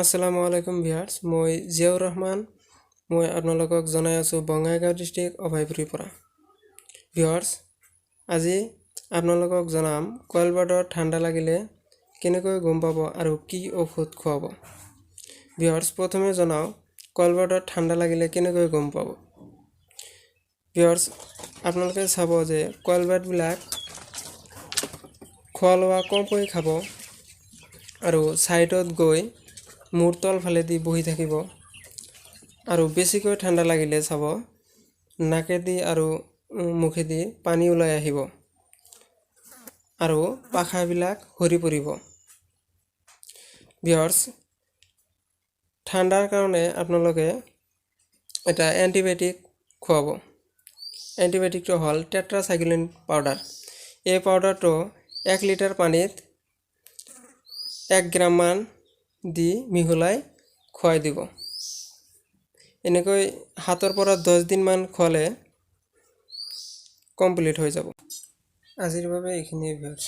আসসালামু আলাইকুম ভিউয়াৰ্স মই জিয়াউৰ ৰহমান মই আপোনালোকক জনাই আছো বঙাইগাঁও ডিস্ট্ৰিক্ট অভয়পুৰীৰ পৰা ভিউয়াৰ্স আজি আপোনালোকক জনাম কয়েল বাৰ্ডৰ ঠাণ্ডা লাগিলে কেনেকৈ গম পাব আৰু কি ঔষধ খুৱাব ভিউয়াৰ্স প্ৰথমে জনাও কয়েল বাৰ্ডৰ ঠাণ্ডা লাগিলে কেনেকৈ গম পাব ভিউয়াৰ্স আপোনালোকে চাব যে কয়েল বাৰ্ড বিলাক খোৱা লোৱা কমকৈ খাব আৰু সাইডত গৈ মূৰ তল ফালে দি বহি থাকিব আৰু বেছিকৈ ঠাণ্ডা লাগিলে চাব নাকেদি আৰু মুখেদি পানী ওলাই আহিব আৰু পাখাবিলাক হৰি পৰিব ভিউয়াৰ্স ঠাণ্ডাৰ কাৰণে আপোনালোকে এটা এন্টিবায়োটিক খুৱাব এন্টিবায়োটিকটো হল টেট্ৰাসাইক্লিন পাউডাৰ এই পাউডাৰটো 1 লিটাৰ পানীত 1 গ্ৰাম মান দি মিহলাই খুৱাই দিব এনেকৈ 7 পৰা 10 দিন মান খোৱালে কমপ্লিট হৈ যাব আজিৰ বাবে এইখিনিয়ে ভিউয়াৰ্স